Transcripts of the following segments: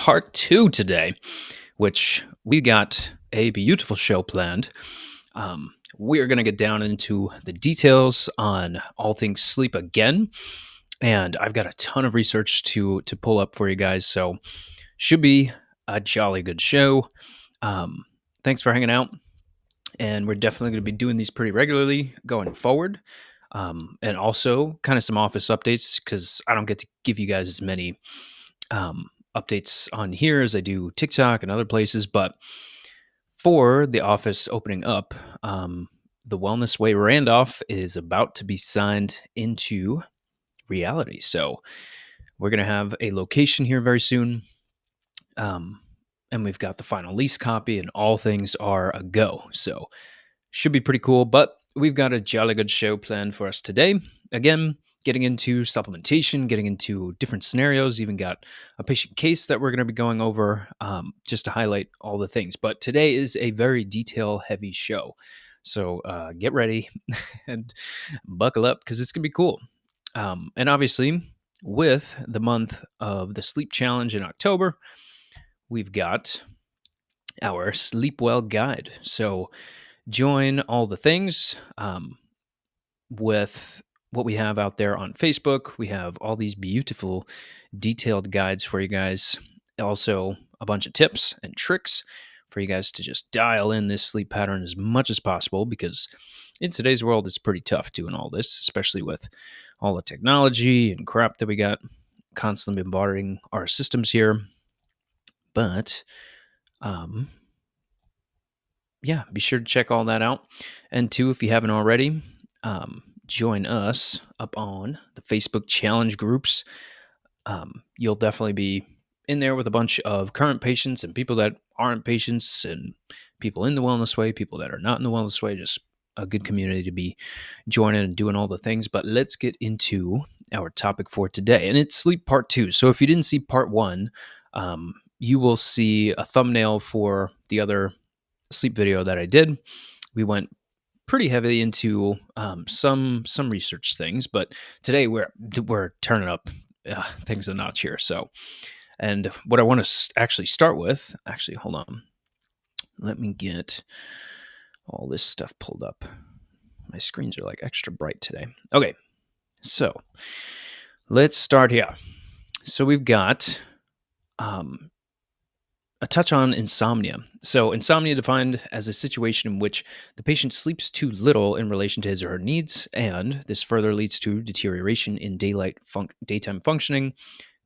part two today, which we got a beautiful show planned. We're going to get down into the details on all things sleep again. And I've got a ton of research to pull up for you guys. So, should be a jolly good show. Um, Thanks for hanging out. And we're definitely going to be doing these pretty regularly going forward. And also, kind of some office updates because I don't get to give you guys as many um, updates on here as I do TikTok and other places. But for the office opening up, the Wellness Way Randolph is about to be signed into reality. So we're going to have a location here very soon. And we've got the final lease copy, and all things are a go. So should be pretty cool. But we've got a jolly good show planned for us today. Again, getting into supplementation, getting into different scenarios, even got a patient case that we're going to be going over just to highlight all the things. But today is a very detail heavy show. So get ready and buckle up because it's going to be cool. And obviously, with the month of the sleep challenge in October, we've got our Sleep Well guide. So join all the things with what we have out there on Facebook. We have all these beautiful detailed guides for you guys. Also, a bunch of tips and tricks for you guys to just dial in this sleep pattern as much as possible because in today's world, it's pretty tough doing all this, especially with all the technology and crap that we got constantly bombarding our systems here. But, yeah, be sure to check all that out. And two, if you haven't already, join us up on the Facebook challenge groups. You'll definitely be in there with a bunch of current patients and people that aren't patients and people in the Wellness Way, people that are not in the Wellness Way, just a good community to be joining and doing all the things. But let's get into our topic for today. And it's sleep part two. So if you didn't see part one, you will see a thumbnail for the other sleep video that I did. We went pretty heavily into some research things, but today we're turning up things a notch here. So, and what I want to actually start with, hold on, let me get all this stuff pulled up. My screens are like extra bright today. Okay, so let's start here. So we've got a touch on insomnia. So insomnia defined as a situation in which the patient sleeps too little in relation to his or her needs, and this further leads to deterioration in daytime functioning.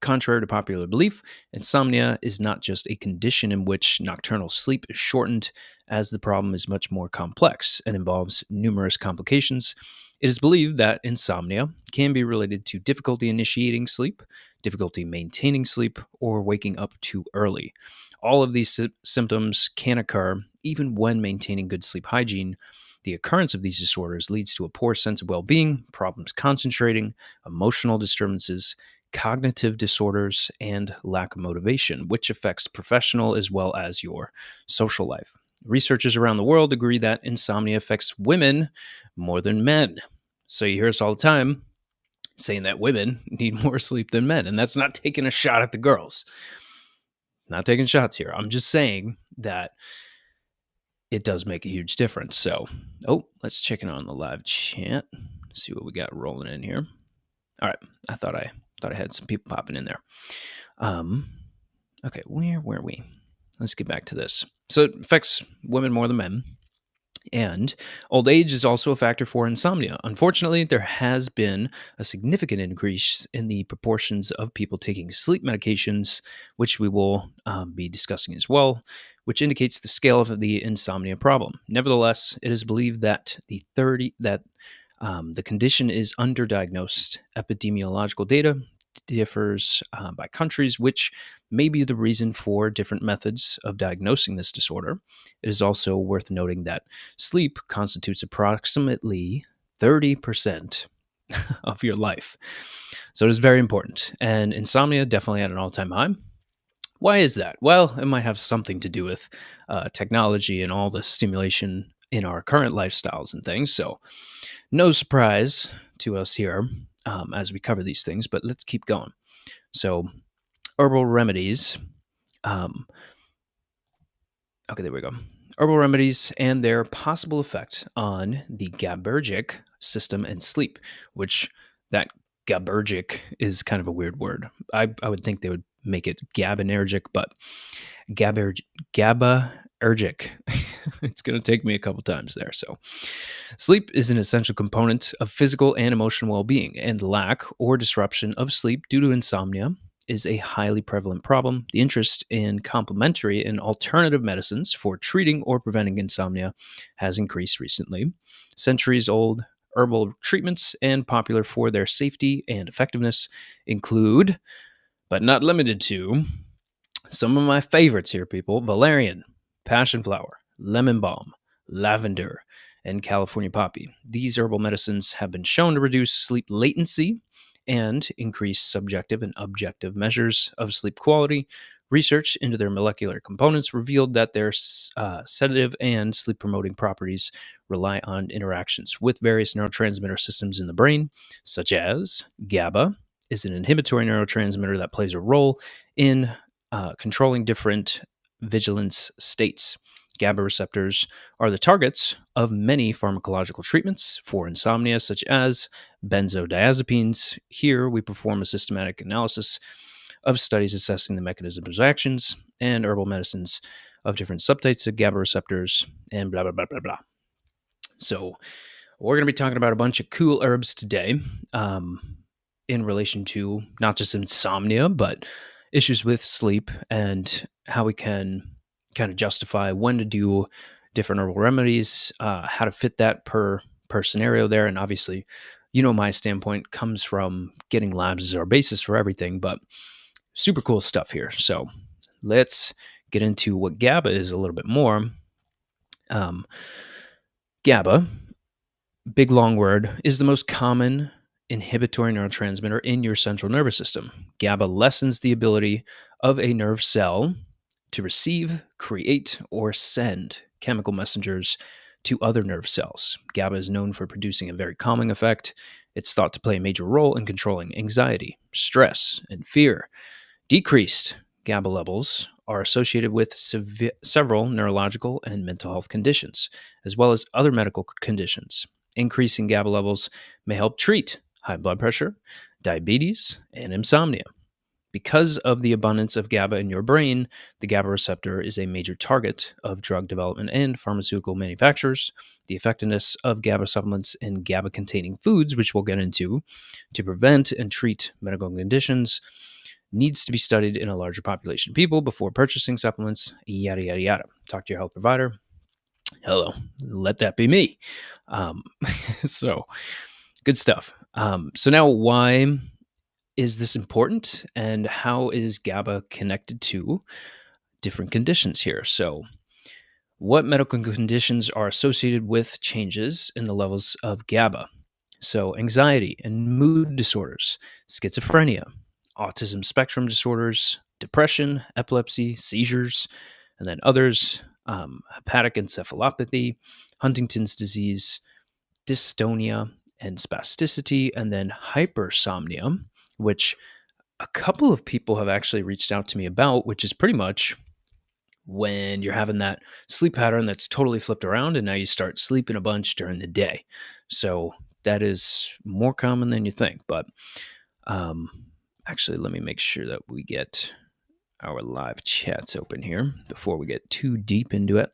Contrary to popular belief, insomnia is not just a condition in which nocturnal sleep is shortened, as the problem is much more complex and involves numerous complications. It is believed that insomnia can be related to difficulty initiating sleep, difficulty maintaining sleep, or waking up too early. All of these symptoms can occur even when maintaining good sleep hygiene. The occurrence of these disorders leads to a poor sense of well-being, problems concentrating, emotional disturbances, cognitive disorders, and lack of motivation, which affects professional as well as your social life. Researchers around the world agree that insomnia affects women more than men. So you hear us all the time saying that women need more sleep than men, and that's not taking a shot at the girls. Not taking shots here. I'm just saying that it does make a huge difference. So, let's check in on the live chat. See what we got rolling in here. All right. I thought I had some people popping in there. Okay, where were we? Let's get back to this. So it affects women more than men. And old age is also a factor for insomnia. Unfortunately, there has been a significant increase in the proportions of people taking sleep medications, which we will be discussing as well, which indicates the scale of the insomnia problem. Nevertheless, it is believed that the condition is underdiagnosed. Epidemiological data differs by countries, which may be the reason for different methods of diagnosing this disorder. It is also worth noting that sleep constitutes approximately 30% of your life. So it is very important. And insomnia definitely at an all-time high. Why is that? Well, it might have something to do with technology and all the stimulation in our current lifestyles and things. So no surprise to us here as we cover these things, but let's keep going. So herbal remedies Um, okay, there we go. Herbal remedies and their possible effect on the GABAergic system and sleep, which that GABAergic is kind of a weird word. I would think they would make it GABAergic, but GABAergic. GABAergic. It's going to take me a couple times there. So, sleep is an essential component of physical and emotional well being, and lack or disruption of sleep due to insomnia is a highly prevalent problem. The interest in complementary and alternative medicines for treating or preventing insomnia has increased recently. Centuries old herbal treatments and popular for their safety and effectiveness include, but not limited to, some of my favorites here, people: valerian, passion flower, lemon balm, lavender, and California poppy. These herbal medicines have been shown to reduce sleep latency and increase subjective and objective measures of sleep quality. Research into their molecular components revealed that their sedative and sleep promoting properties rely on interactions with various neurotransmitter systems in the brain, such as GABA is an inhibitory neurotransmitter that plays a role in controlling different vigilance states. GABA receptors are the targets of many pharmacological treatments for insomnia, such as benzodiazepines. Here, we perform a systematic analysis of studies assessing the mechanisms of actions and herbal medicines of different subtypes of GABA receptors, and blah, blah, blah, blah, blah. So, we're going to be talking about a bunch of cool herbs today in relation to not just insomnia, but issues with sleep and how we can kind of justify when to do different herbal remedies, how to fit that per scenario there. And obviously, my standpoint comes from getting labs as our basis for everything, but super cool stuff here. So let's get into what GABA is a little bit more. GABA, big long word, is the most common inhibitory neurotransmitter in your central nervous system. GABA lessens the ability of a nerve cell to receive, create, or send chemical messengers to other nerve cells. GABA is known for producing a very calming effect. It's thought to play a major role in controlling anxiety, stress, and fear. Decreased GABA levels are associated with several neurological and mental health conditions, as well as other medical conditions. Increasing GABA levels may help treat high blood pressure, diabetes, and insomnia. Because of the abundance of GABA in your brain, the GABA receptor is a major target of drug development and pharmaceutical manufacturers. The effectiveness of GABA supplements and GABA-containing foods, which we'll get into, to prevent and treat medical conditions needs to be studied in a larger population of people before purchasing supplements, yada, yada, yada. Talk to your health provider. Hello, let that be me. So, good stuff. So now, why is this important, and how is GABA connected to different conditions here? So, what medical conditions are associated with changes in the levels of GABA? So, anxiety and mood disorders, schizophrenia, autism spectrum disorders, depression, epilepsy, seizures, and then others, hepatic encephalopathy, Huntington's disease, dystonia, and spasticity, and then hypersomnia, which a couple of people have actually reached out to me about, which is pretty much when you're having that sleep pattern that's totally flipped around and now you start sleeping a bunch during the day. So that is more common than you think. But actually, let me make sure that we get our live chats open here before we get too deep into it,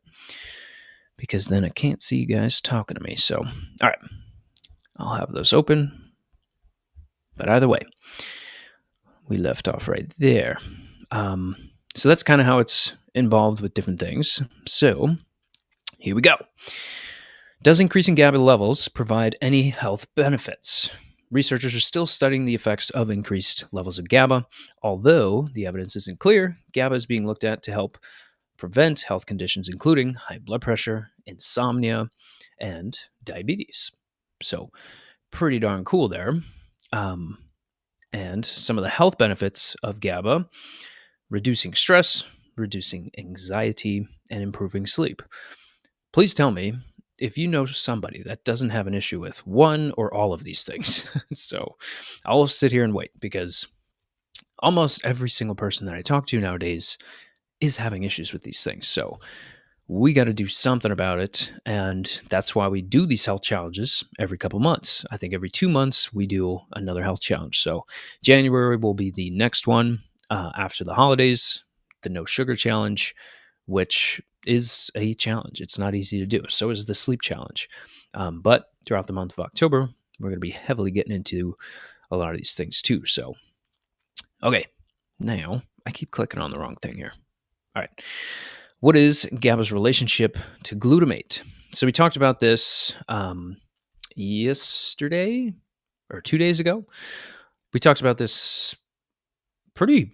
because then I can't see you guys talking to me. So, all right, I'll have those open. But either way, we left off right there. So that's kind of how it's involved with different things. So here we go. Does increasing GABA levels provide any health benefits? Researchers are still studying the effects of increased levels of GABA. Although the evidence isn't clear, GABA is being looked at to help prevent health conditions including high blood pressure, insomnia, and diabetes. So pretty darn cool there. And some of the health benefits of GABA: reducing stress, reducing anxiety, and improving sleep. Please tell me if you know somebody that doesn't have an issue with one or all of these things. So I'll sit here and wait, because almost every single person that I talk to nowadays is having issues with these things. So we got to do something about it. And that's why we do these health challenges every couple months. I think every 2 months we do another health challenge. So January will be the next one after the holidays, the no sugar challenge, which is a challenge. It's not easy to do. So is the sleep challenge. But throughout the month of October, we're going to be heavily getting into a lot of these things too. So, okay, now I keep clicking on the wrong thing here. All right. What is GABA's relationship to glutamate? So we talked about this yesterday or 2 days ago. We talked about this pretty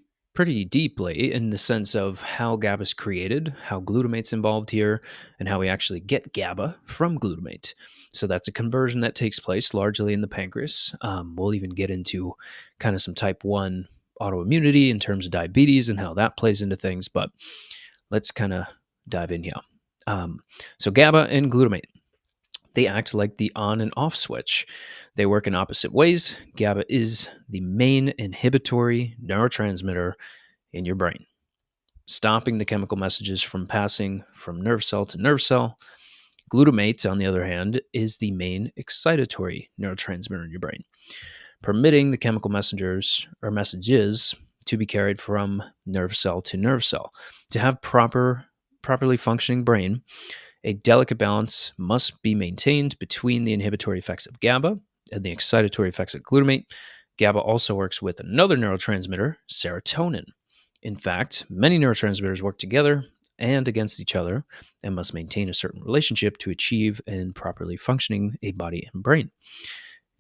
deeply in the sense of how GABA is created, how glutamate's involved here, and how we actually get GABA from glutamate. So that's a conversion that takes place largely in the pancreas. We'll even get into kind of some type 1 autoimmunity in terms of diabetes and how that plays into things, but let's kind of dive in here. So GABA and glutamate, they act like the on and off switch. They work in opposite ways. GABA is the main inhibitory neurotransmitter in your brain, stopping the chemical messages from passing from nerve cell to nerve cell. Glutamate, on the other hand, is the main excitatory neurotransmitter in your brain, permitting the chemical messengers or messages to be carried from nerve cell to nerve cell. To have properly functioning brain, a delicate balance must be maintained between the inhibitory effects of GABA and the excitatory effects of glutamate. GABA also works with another neurotransmitter, serotonin. In fact, many neurotransmitters work together and against each other and must maintain a certain relationship to achieve and properly functioning a body and brain.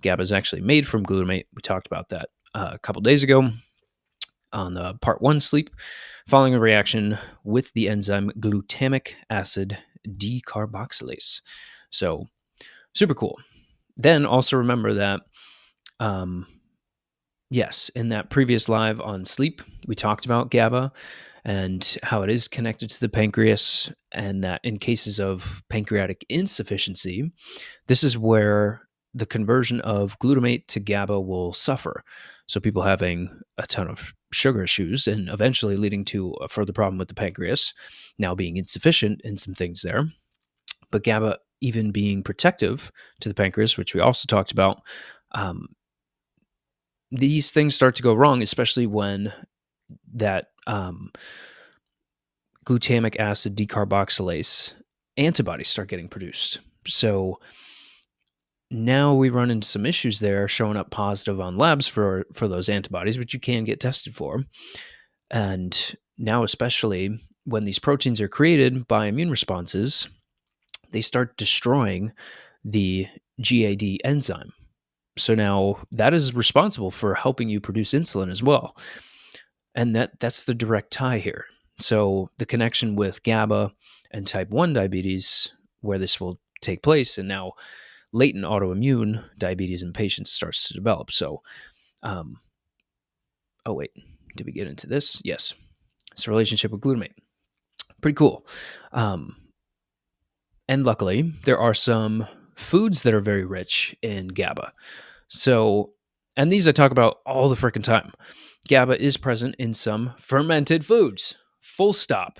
GABA is actually made from glutamate. We talked about that a couple days ago on the part 1 sleep, following a reaction with the enzyme glutamic acid decarboxylase. So super cool. Then also remember that, yes, in that previous live on sleep, we talked about GABA and how it is connected to the pancreas, and that in cases of pancreatic insufficiency, this is where the conversion of glutamate to GABA will suffer. So people having a ton of sugar issues and eventually leading to a further problem with the pancreas, now being insufficient in some things there. But GABA even being protective to the pancreas, which we also talked about, these things start to go wrong, especially when that glutamic acid decarboxylase antibodies start getting produced. So now we run into some issues there, showing up positive on labs for those antibodies, which you can get tested for. And now, especially when these proteins are created by immune responses, they start destroying the GAD enzyme. So now that is responsible for helping you produce insulin as well. And that's the direct tie here. So the connection with GABA and type 1 diabetes, where this will take place, and now latent autoimmune diabetes in patients starts to develop. So, oh wait, did we get into this? Yes. It's a relationship with glutamate. Pretty cool. And luckily, there are some foods that are very rich in GABA. So, and these I talk about all the freaking time. GABA is present in some fermented foods. Full stop.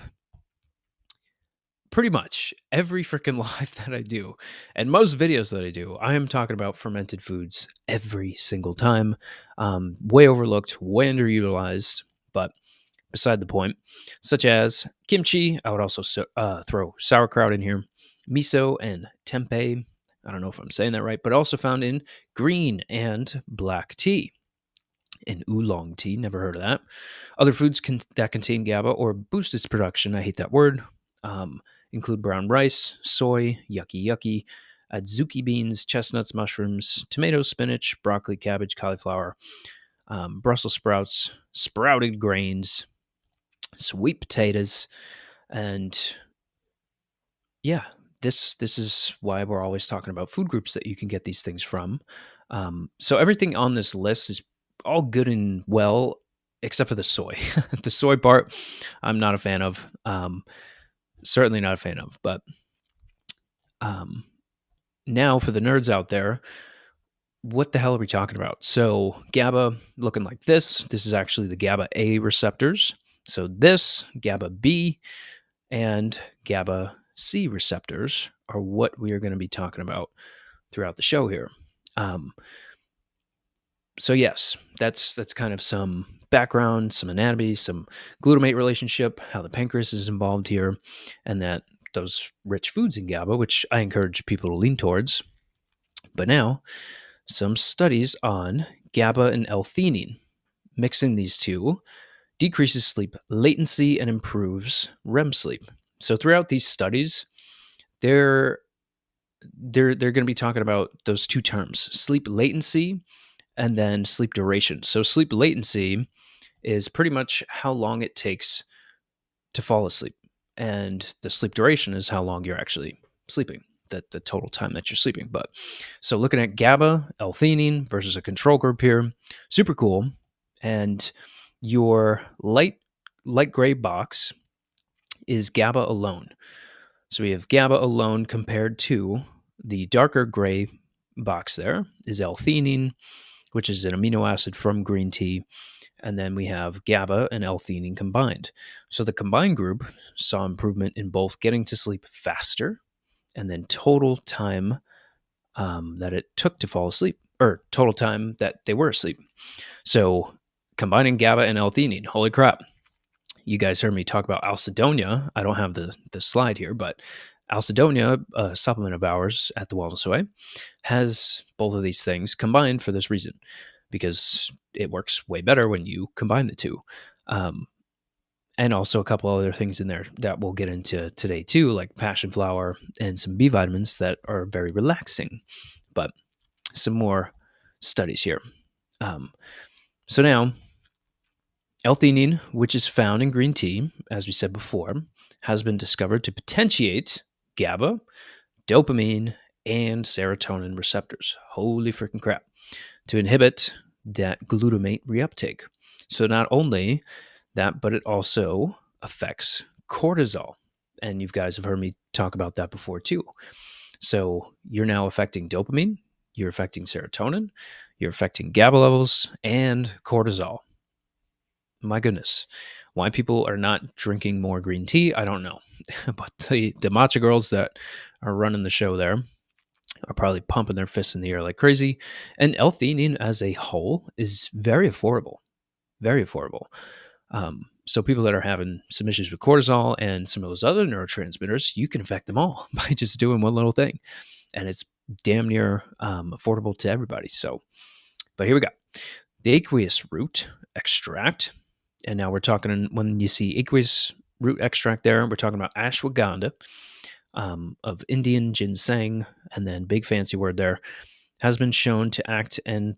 Pretty much every freaking live that I do and most videos that I do, I am talking about fermented foods every single time. Way overlooked, way underutilized, but beside the point, such as kimchi. I would also throw sauerkraut in here, miso and tempeh. I don't know if I'm saying that right, but also found in green and black tea. In oolong tea, never heard of that. Other foods that contain GABA or boost its production, I hate that word, include brown rice, soy, yucky, adzuki beans, chestnuts, mushrooms, tomatoes, spinach, broccoli, cabbage, cauliflower, Brussels sprouts, sprouted grains, sweet potatoes, and yeah, this is why we're always talking about food groups that you can get these things from. So everything on this list is all good and well, except for the soy. The soy part, I'm not a fan of. Certainly not a fan of. But now for the nerds out there, what the hell are we talking about? So GABA looking like this. This is actually the GABA A receptors. So this GABA B and GABA C receptors are what we are going to be talking about throughout the show here. Um, so yes, that's kind of some background, some anatomy, some glutamate relationship, how the pancreas is involved here, and that those rich foods in GABA, which I encourage people to lean towards. But now, some studies on GABA and L-theanine. Mixing these two decreases sleep latency and improves REM sleep. So throughout these studies, they're they're going to be talking about those two terms, sleep latency and then sleep duration. So sleep latency is pretty much how long it takes to fall asleep, and the sleep duration is how long you're actually sleeping, the total time that you're sleeping. But so looking at GABA, L-theanine versus a control group here, super cool. And your light gray box is GABA alone. So we have GABA alone compared to the darker gray box there is L-theanine, which is an amino acid from green tea. And then we have GABA and L-theanine combined. So the combined group saw improvement in both getting to sleep faster and then total time that it took to fall asleep, or total time that they were asleep. So combining GABA and L-theanine, holy crap. You guys heard me talk about Alcydonia. I don't have the slide here, but Alcydonia, a supplement of ours at the Wellness Way, has both of these things combined for this reason, because it works way better when you combine the two. And also a couple other things in there that we'll get into today too, like passion flower and some B vitamins that are very relaxing. But some more studies here. So now, L-theanine, which is found in green tea, as we said before, has been discovered to potentiate GABA, dopamine, and serotonin receptors. Holy freaking crap. To inhibit that glutamate reuptake. So not only that, but it also affects cortisol. And you guys have heard me talk about that before too. So you're now affecting dopamine, you're affecting serotonin, you're affecting GABA levels, and cortisol. My goodness. Why people are not drinking more green tea, I don't know. But the matcha girls that are running the show there are probably pumping their fists in the air like crazy. And L-theanine as a whole is very affordable. Very affordable. So people that are having some issues with cortisol and some of those other neurotransmitters, you can affect them all by just doing one little thing. And it's damn near affordable to everybody. So, but here we go. The aqueous root extract. And now we're talking, when you see aqueous root extract there, we're talking about ashwagandha of Indian ginseng, and then big fancy word there, has been shown to act and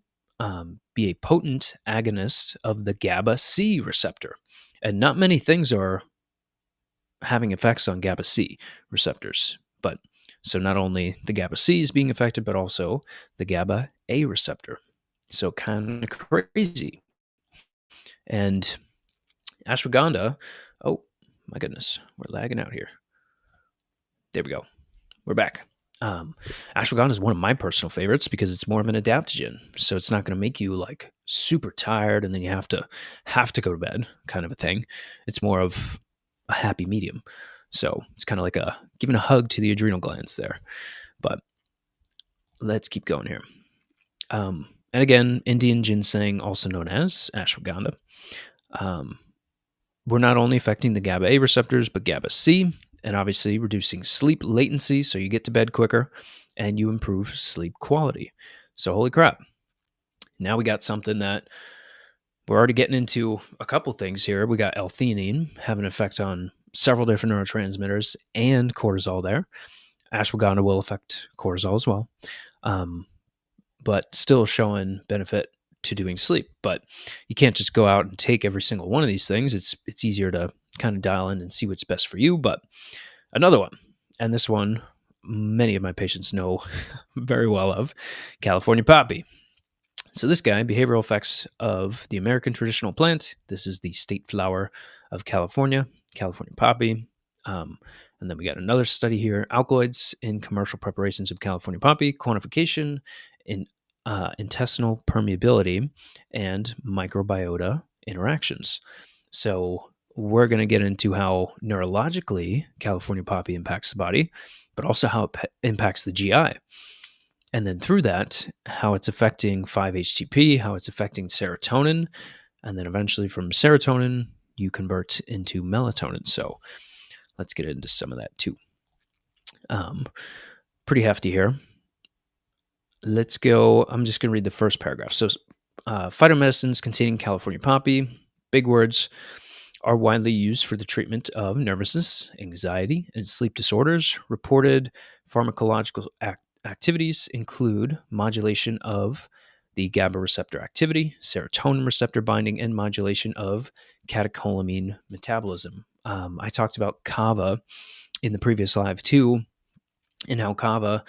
be a potent agonist of the GABA C receptor. And not many things are having effects on GABA C receptors. But so not only the GABA C is being affected, but also the GABA A receptor. So kind of crazy. And ashwagandha, oh my goodness, we're lagging out here. There we go. We're back. Ashwagandha is one of my personal favorites because it's more of an adaptogen. So it's not going to make you like super tired and then you have to go to bed kind of a thing. It's more of a happy medium. So it's kind of like giving a hug to the adrenal glands there. But let's keep going here. And again, Indian ginseng, also known as ashwagandha. We're not only affecting the GABA A receptors, but GABA C, and obviously reducing sleep latency so you get to bed quicker and you improve sleep quality. So holy crap. Now we got something that we're already getting into a couple things here. We got L-theanine having an effect on several different neurotransmitters and cortisol there. Ashwagandha will affect cortisol as well, but still showing benefit to doing sleep. But you can't just go out and take every single one of these things. It's easier to kind of dial in and see what's best for you. But another one, and this one many of my patients know very well of, California poppy. So this guy, behavioral effects of the American traditional plant. This is the state flower of California, California poppy. And then we got another study here, alkaloids in commercial preparations of California poppy, quantification in intestinal permeability, and microbiota interactions. So we're going to get into how neurologically California poppy impacts the body, but also how it impacts the GI. And then through that, how it's affecting 5-HTP, how it's affecting serotonin, and then eventually from serotonin, you convert into melatonin. So let's get into some of that too. Pretty hefty here. Let's go. I'm just going to read the first paragraph. So, phytomedicines containing California poppy, big words, are widely used for the treatment of nervousness, anxiety, and sleep disorders. Reported pharmacological activities include modulation of the GABA receptor activity, serotonin receptor binding, and modulation of catecholamine metabolism. I talked about kava in the previous live too, and how kava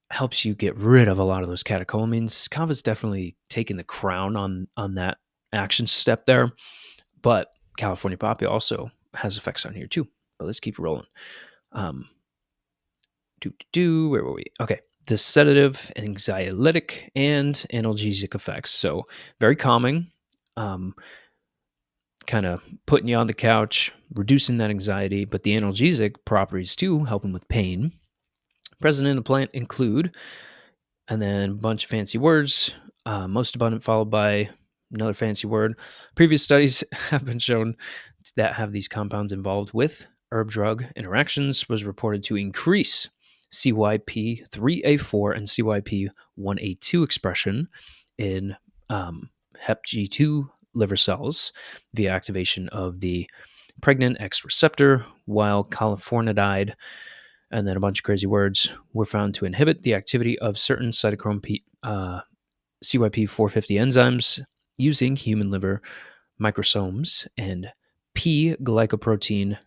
helps you get rid of a lot of those catecholamines. Kava's definitely taken the crown on that action step there, but California poppy also has effects on here too. But let's keep rolling. Where were we? Okay. The sedative, anxiolytic, and analgesic effects. So very calming, kind of putting you on the couch, reducing that anxiety, but the analgesic properties too, helping with pain. Present in the plant include, and then a bunch of fancy words, most abundant followed by another fancy word. Previous studies have been shown that have these compounds involved with herb-drug interactions was reported to increase CYP3A4 and CYP1A2 expression in HepG2 liver cells via activation of the pregnant X receptor, while californidide and then a bunch of crazy words were found to inhibit the activity of certain cytochrome CYP450 enzymes using human liver microsomes and P glycoprotein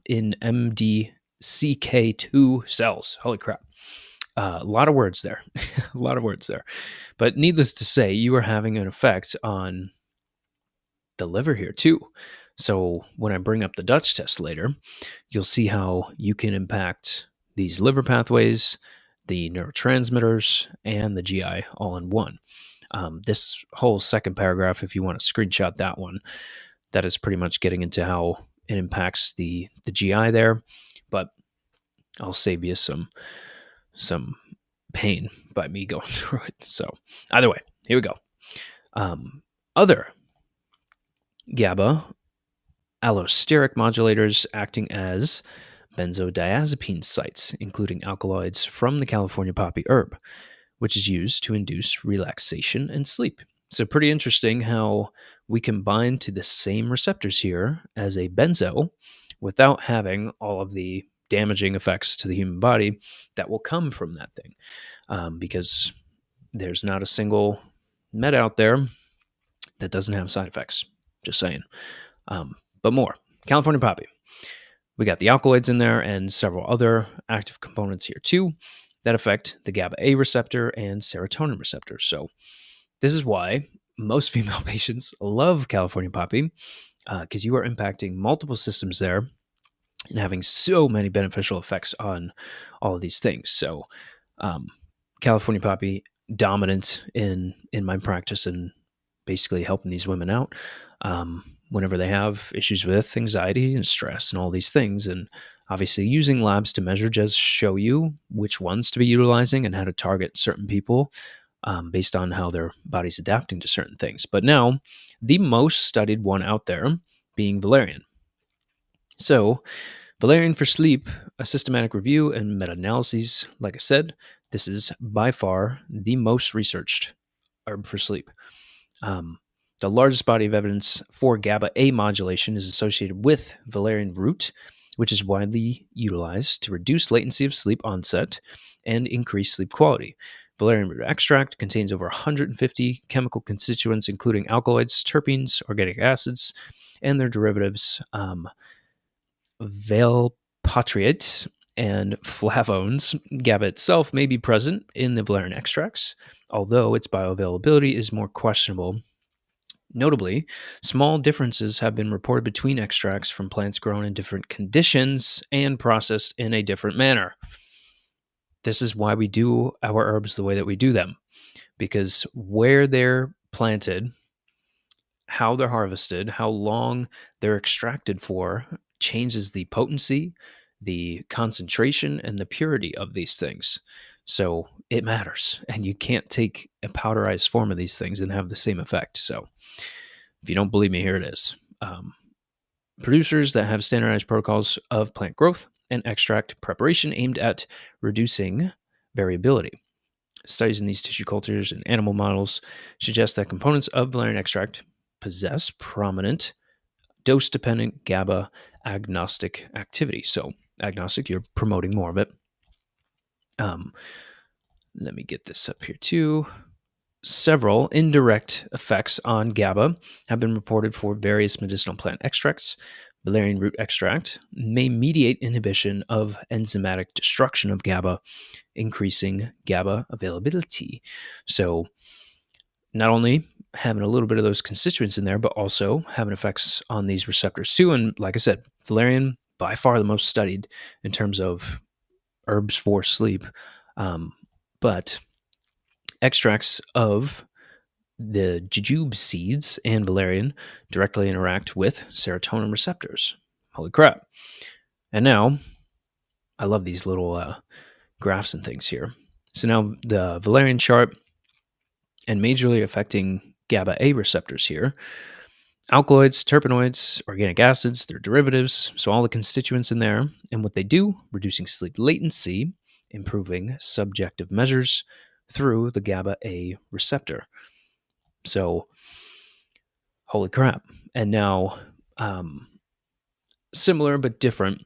in MDCK2 cells. Holy crap. A lot of words there. A lot of words there. But needless to say, you are having an effect on the liver here too. So when I bring up the Dutch test later, you'll see how you can impact these liver pathways, the neurotransmitters, and the GI all in one. This whole second paragraph, if you want to screenshot that one, that is pretty much getting into how it impacts the GI there. But I'll save you some pain by me going through it. So either way, here we go. Other GABA allosteric modulators acting as benzodiazepine sites, including alkaloids from the California poppy herb, which is used to induce relaxation and sleep. So pretty interesting how we can bind to the same receptors here as a benzo without having all of the damaging effects to the human body that will come from that thing. Because there's not a single med out there that doesn't have side effects. Just saying. But more. California poppy. We got the alkaloids in there and several other active components here too that affect the GABA A receptor and serotonin receptor. So this is why most female patients love California poppy, because you are impacting multiple systems there and having so many beneficial effects on all of these things. So California poppy dominant in my practice and basically helping these women out whenever they have issues with anxiety and stress and all these things. And obviously using labs to measure just show you which ones to be utilizing and how to target certain people based on how their body's adapting to certain things. But now the most studied one out there being valerian. So valerian for sleep, a systematic review and meta-analyses. Like I said, this is by far the most researched herb for sleep. The largest body of evidence for GABA A modulation is associated with valerian root, which is widely utilized to reduce latency of sleep onset and increase sleep quality. Valerian root extract contains over 150 chemical constituents, including alkaloids, terpenes, organic acids, and their derivatives, valproates, and flavones. GABA itself may be present in the valerian extracts, although its bioavailability is more questionable. Notably, small differences have been reported between extracts from plants grown in different conditions and processed in a different manner. This is why we do our herbs the way that we do them, because where they're planted how they're harvested, how long they're extracted for changes the potency, the concentration, and the purity of these things. So it matters. And you can't take a powderized form of these things and have the same effect. So if you don't believe me, here it is. Producers that have standardized protocols of plant growth and extract preparation aimed at reducing variability. Studies in these tissue cultures and animal models suggest that components of valerian extract possess prominent dose dependent GABA agnostic activity. So, agnostic, you're promoting more of it. Um, Let me get this up here too. Several indirect effects on GABA have been reported for various medicinal plant extracts. Valerian root extract may mediate inhibition of enzymatic destruction of GABA, increasing GABA availability. So, not only having a little bit of those constituents in there, but also having effects on these receptors too. And like I said, valerian, by far the most studied in terms of herbs for sleep. But extracts of the jujube seeds and valerian directly interact with serotonin receptors. Holy crap. And now, I love these little graphs and things here. So now the valerian chart and majorly affecting GABA A receptors here. Alkaloids, terpenoids, organic acids, their derivatives, so all the constituents in there. And what they do, reducing sleep latency, improving subjective measures through the GABA A receptor. So, holy crap. And now, similar but different,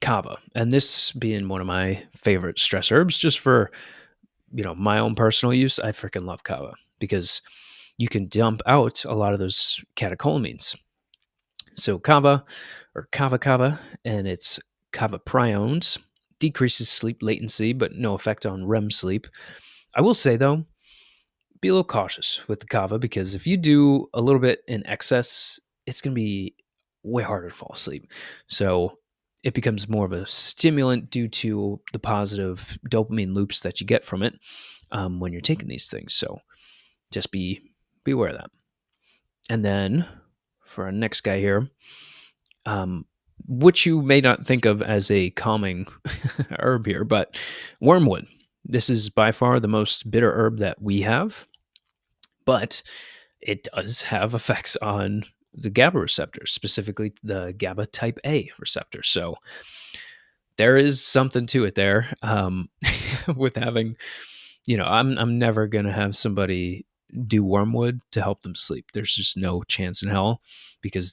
kava. And this being one of my favorite stress herbs, just for, my own personal use, I freaking love kava because you can dump out a lot of those catecholamines. So kava or kava, and it's kavapriones, decreases sleep latency, but no effect on REM sleep. I will say though, be a little cautious with the kava because if you do a little bit in excess, it's going to be way harder to fall asleep. So it becomes more of a stimulant due to the positive dopamine loops that you get from it when you're taking these things. So just be aware of that. And then for our next guy here, which you may not think of as a calming herb here, but wormwood. This is by far the most bitter herb that we have, but it does have effects on the GABA receptors, specifically the GABA type A receptor. So there is something to it there with having, I'm never going to have somebody do wormwood to help them sleep. There's just no chance in hell because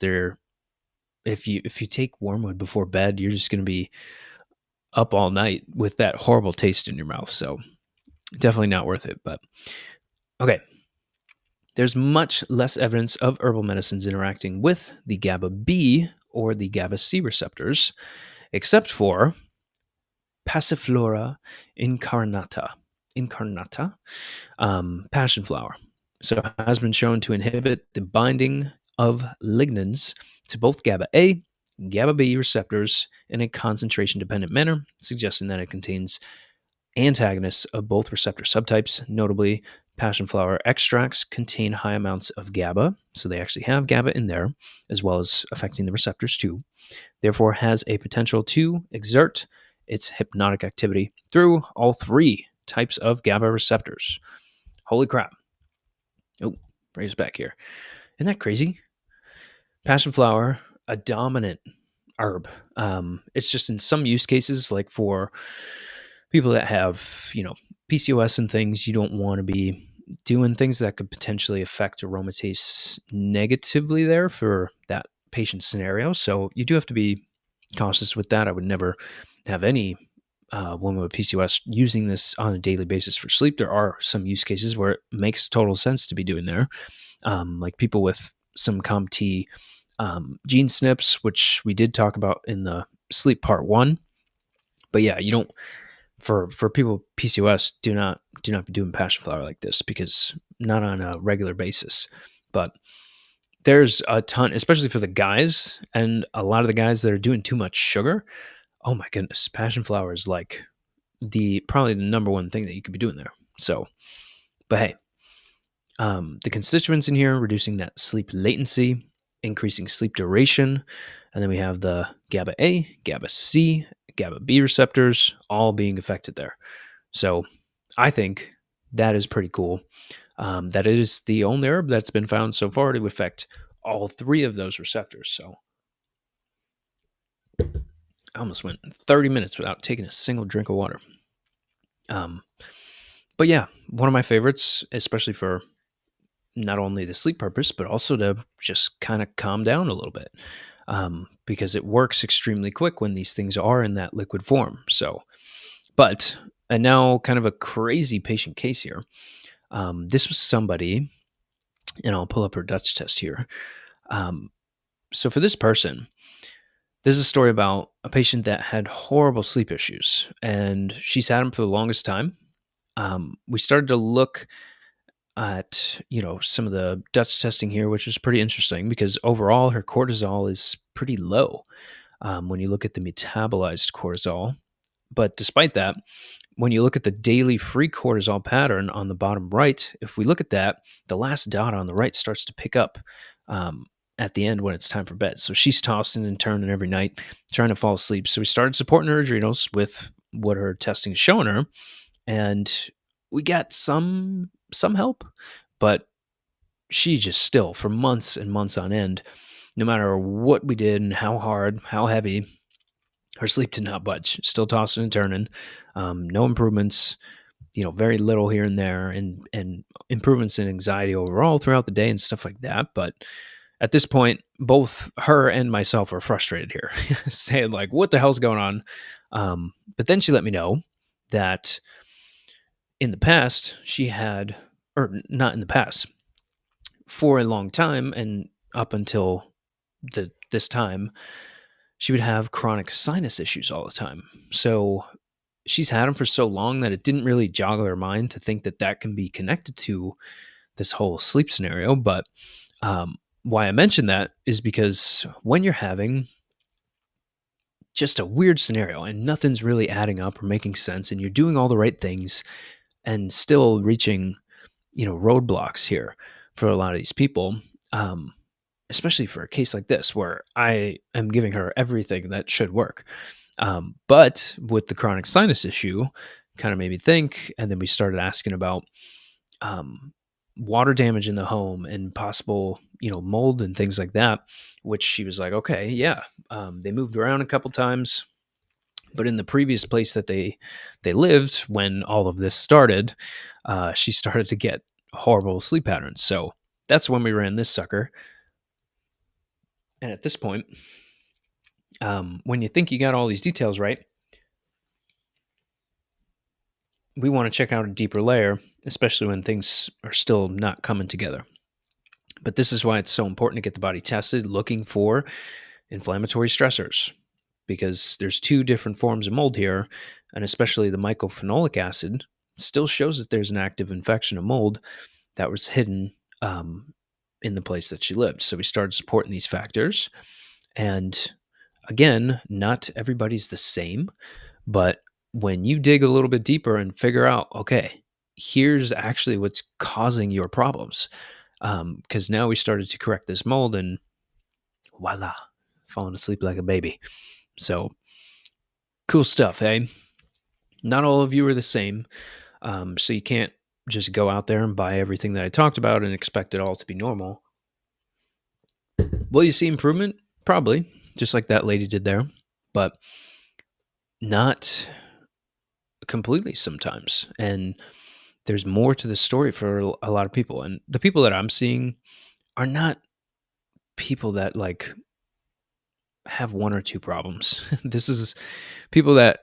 if you take wormwood before bed, you're just going to be up all night with that horrible taste in your mouth. So definitely not worth it. But okay, there's much less evidence of herbal medicines interacting with the GABA B or the GABA C receptors, except for Passiflora incarnata, passion flower. So it has been shown to inhibit the binding of lignans to both GABA A and GABA B receptors in a concentration dependent manner, suggesting that it contains antagonists of both receptor subtypes. Notably, passion flower extracts contain high amounts of GABA, so they actually have GABA in there, as well as affecting the receptors too. Therefore, has a potential to exert its hypnotic activity through all three types of GABA receptors. Holy crap. Oh, raise back here. Isn't that crazy? Passion flower, a dominant herb. It's just in some use cases, like for people that have, PCOS and things, you don't want to be doing things that could potentially affect aromatase negatively there for that patient scenario. So you do have to be cautious with that. I would never have any woman with PCOS using this on a daily basis for sleep. There are some use cases where it makes total sense to be doing there, like people with some COMT gene SNPs, which we did talk about in the sleep part 1. But yeah, you don't for people with PCOS, do not be doing passion flower like this because not on a regular basis. But there's a ton, especially for the guys, and a lot of the guys that are doing too much sugar. Oh my goodness, passion flower is like probably the number one thing that you could be doing there. So, but hey, The constituents in here reducing that sleep latency, increasing sleep duration, and then we have the GABA A, GABA C, GABA B receptors all being affected there. So I think that is pretty cool. That is the only herb that's been found so far to affect all three of those receptors. So I almost went 30 minutes without taking a single drink of water. Um, but yeah, one of my favorites, especially for not only the sleep purpose, but also to just kind of calm down a little bit, because it works extremely quick when these things are in that liquid form. So, but, and now kind of a crazy patient case here. This was somebody, and I'll pull up her Dutch test here. Um, so for this person, this is a story about a patient that had horrible sleep issues, and she's had them for the longest time. We started to look at some of the Dutch testing here, which is pretty interesting because overall her cortisol is pretty low when you look at the metabolized cortisol. But despite that, when you look at the daily free cortisol pattern on the bottom right, if we look at that, the last dot on the right starts to pick up um, at the end when it's time for bed. So she's tossing and turning every night, trying to fall asleep. So we started supporting her adrenals with what her testing is showing her, and we got some help, but she just still for months and months on end, no matter what we did and how hard, how heavy, her sleep did not budge. Still tossing and turning. No improvements. Very little here and there, and improvements in anxiety overall throughout the day and stuff like that. But at this point, both her and myself are frustrated here, saying like, "What the hell's going on?" But then she let me know that in the past she had, or not in the past, for a long time and up until this time, she would have chronic sinus issues all the time. So she's had them for so long that it didn't really joggle her mind to think that that can be connected to this whole sleep scenario. But why I mention that is because when you're having just a weird scenario and nothing's really adding up or making sense, and you're doing all the right things and still reaching, roadblocks here for a lot of these people, um, especially for a case like this where I am giving her everything that should work. But with the chronic sinus issue, kind of made me think, and then we started asking about um, water damage in the home and possible, mold and things like that. Which she was like, okay, yeah, they moved around a couple times, but in the previous place that they lived when all of this started, she started to get horrible sleep patterns. So that's when we ran this sucker. And at this point, when you think you got all these details right, we want to check out a deeper layer, especially when things are still not coming together. But this is why it's so important to get the body tested, looking for inflammatory stressors, because there's two different forms of mold here, and especially the mycophenolic acid still shows that there's an active infection of mold that was hidden in the place that she lived. So we started supporting these factors. And again, not everybody's the same, but when you dig a little bit deeper and figure out, okay, here's actually what's causing your problems. Because now we started to correct this mold, and voila, falling asleep like a baby. So cool stuff, hey? Not all of you are the same. So you can't just go out there and buy everything that I talked about and expect it all to be normal. Will you see improvement? Probably, just like that lady did there, but not completely sometimes. And there's more to the story for a lot of people. And the people that I'm seeing are not people that like have one or two problems. This is people that,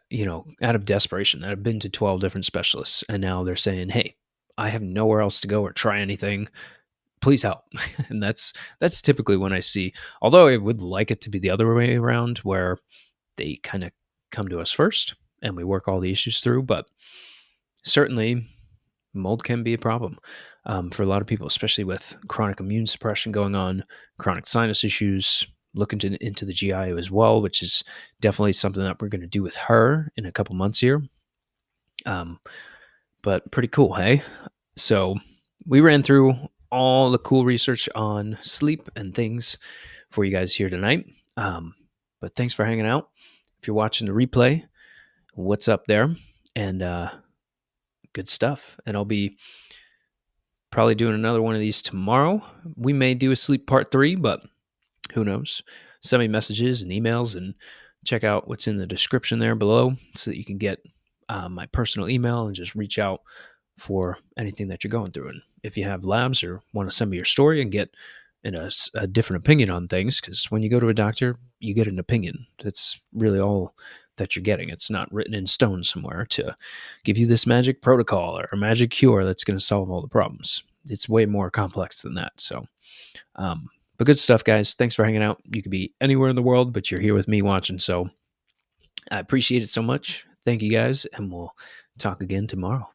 out of desperation, that have been to 12 different specialists, and now they're saying, "Hey, I have nowhere else to go or try anything. Please help." And that's typically when I see, although I would like it to be the other way around where they kind of come to us first and we work all the issues through, but certainly mold can be a problem for a lot of people, especially with chronic immune suppression going on, chronic sinus issues, looking into the GI as well, which is definitely something that we're going to do with her in a couple months here. But pretty cool, hey? So we ran through all the cool research on sleep and things for you guys here tonight. But thanks for hanging out. If you're watching the replay, what's up there? And good stuff. And I'll be probably doing another one of these tomorrow. We may do a sleep part 3, but who knows? Send me messages and emails and check out what's in the description there below so that you can get my personal email and just reach out for anything that you're going through. And if you have labs or want to send me your story and get a different opinion on things, because when you go to a doctor, you get an opinion. That's really all that you're getting. It's not written in stone somewhere to give you this magic protocol or a magic cure that's going to solve all the problems. It's way more complex than that. So, but good stuff, guys. Thanks for hanging out. You could be anywhere in the world, but you're here with me watching. So I appreciate it so much. Thank you, guys. And we'll talk again tomorrow.